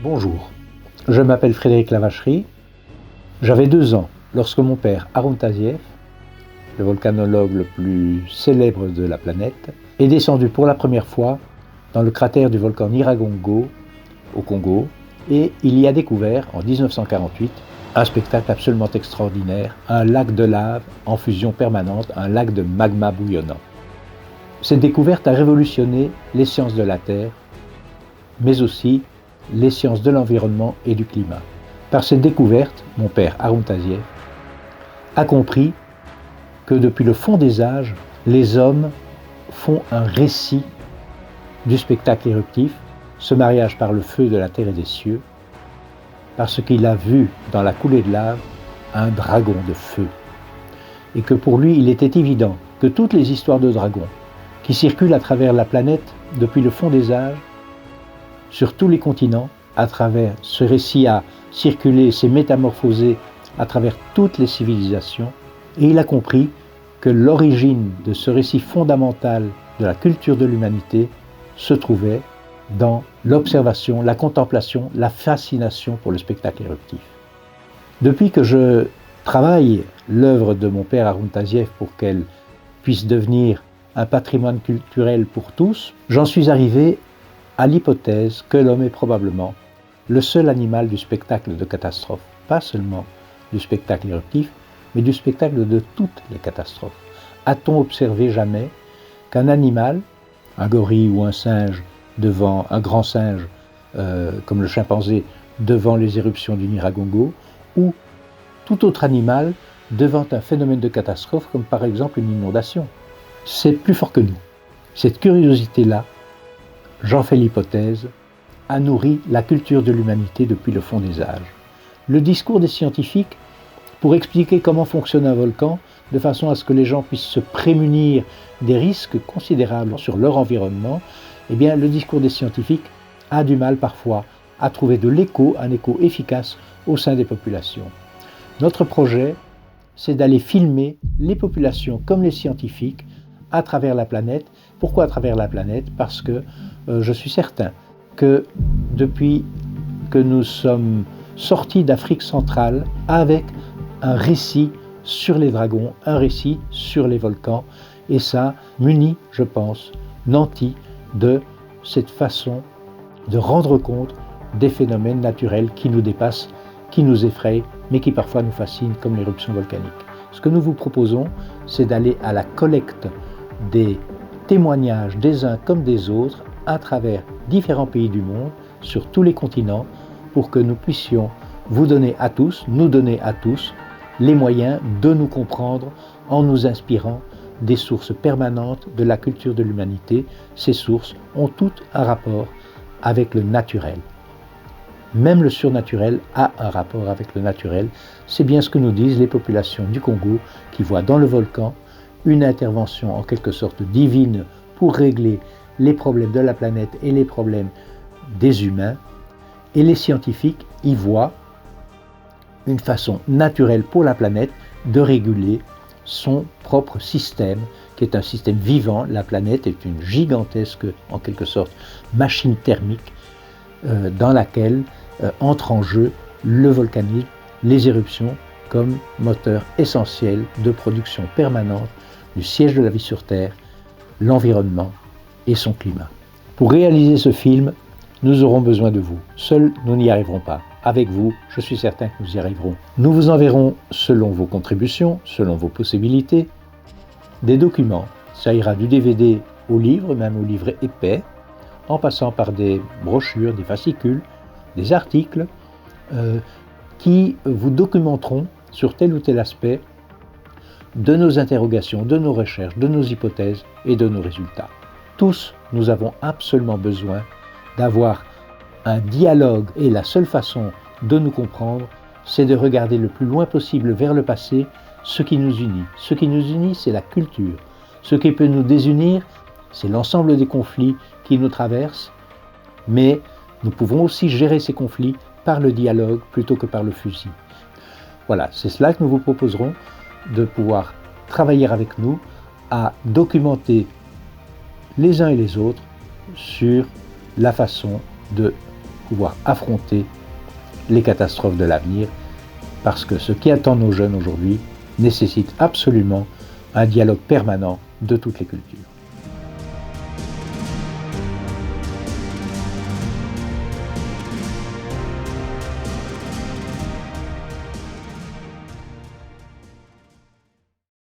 Bonjour, je m'appelle Frédéric Lavacherie. J'avais 2 ans lorsque mon père Haroun Tazieff, le volcanologue le plus célèbre de la planète, est descendu pour la première fois dans le cratère du volcan Nyiragongo au Congo et il y a découvert en 1948 un spectacle absolument extraordinaire, un lac de lave en fusion permanente, un lac de magma bouillonnant. Cette découverte a révolutionné les sciences de la Terre, mais aussi les sciences de l'environnement et du climat. Par cette découverte, mon père Haroun Tazieff a compris que depuis le fond des âges, les hommes font un récit du spectacle éruptif, ce mariage par le feu de la terre et des cieux, parce qu'il a vu dans la coulée de lave un dragon de feu. Et que pour lui, il était évident que toutes les histoires de dragons qui circulent à travers la planète depuis le fond des âges, sur tous les continents, à travers ce récit a circulé, s'est métamorphosé à travers toutes les civilisations, et il a compris que l'origine de ce récit fondamental de la culture de l'humanité se trouvait dans l'observation, la contemplation, la fascination pour le spectacle éruptif. Depuis que je travaille l'œuvre de mon père Haroun Tazieff pour qu'elle puisse devenir un patrimoine culturel pour tous, j'en suis arrivé à l'hypothèse que l'homme est probablement le seul animal du spectacle de catastrophe, pas seulement du spectacle éruptif, mais du spectacle de toutes les catastrophes. A-t-on observé jamais qu'un animal, un gorille ou un singe devant un grand singe comme le chimpanzé devant les éruptions du Nyiragongo, ou tout autre animal devant un phénomène de catastrophe comme par exemple une inondation? C'est plus fort que nous. Cette curiosité-là, j'en fais l'hypothèse, a nourri la culture de l'humanité depuis le fond des âges. Le discours des scientifiques, pour expliquer comment fonctionne un volcan, de façon à ce que les gens puissent se prémunir des risques considérables sur leur environnement, eh bien, le discours des scientifiques a du mal parfois à trouver de l'écho, un écho efficace au sein des populations. Notre projet, c'est d'aller filmer les populations comme les scientifiques à travers la planète. Pourquoi à travers la planète? Parce que je suis certain que depuis que nous sommes sortis d'Afrique centrale avec un récit sur les dragons, un récit sur les volcans, et ça munit, je pense, Nanty de cette façon de rendre compte des phénomènes naturels qui nous dépassent, qui nous effrayent, mais qui parfois nous fascinent, comme l'éruption volcanique. Ce que nous vous proposons, c'est d'aller à la collecte des témoignages des uns comme des autres à travers différents pays du monde, sur tous les continents, pour que nous puissions vous donner à tous, nous donner à tous, les moyens de nous comprendre en nous inspirant des sources permanentes de la culture de l'humanité. Ces sources ont toutes un rapport avec le naturel. Même le surnaturel a un rapport avec le naturel. C'est bien ce que nous disent les populations du Congo qui voient dans le volcan une intervention en quelque sorte divine pour régler les problèmes de la planète et les problèmes des humains. Et les scientifiques y voient une façon naturelle pour la planète de réguler son propre système, qui est un système vivant. La planète est une gigantesque, en quelque sorte, machine thermique dans laquelle entre en jeu le volcanisme, les éruptions comme moteur essentiel de production permanente du siège de la vie sur Terre, l'environnement et son climat. Pour réaliser ce film, nous aurons besoin de vous. Seuls, nous n'y arriverons pas. Avec vous, je suis certain que nous y arriverons. Nous vous enverrons, selon vos contributions, selon vos possibilités, des documents. Ça ira du DVD au livre, même au livre épais, en passant par des brochures, des fascicules, des articles qui vous documenteront sur tel ou tel aspect de nos interrogations, de nos recherches, de nos hypothèses et de nos résultats. Tous, nous avons absolument besoin d'avoir un dialogue, et la seule façon de nous comprendre, c'est de regarder le plus loin possible vers le passé ce qui nous unit. Ce qui nous unit, c'est la culture. Ce qui peut nous désunir, c'est l'ensemble des conflits qui nous traversent, mais nous pouvons aussi gérer ces conflits par le dialogue plutôt que par le fusil. Voilà, c'est cela que nous vous proposerons, de pouvoir travailler avec nous à documenter les uns et les autres sur la façon de pouvoir affronter les catastrophes de l'avenir, parce que ce qui attend nos jeunes aujourd'hui nécessite absolument un dialogue permanent de toutes les cultures.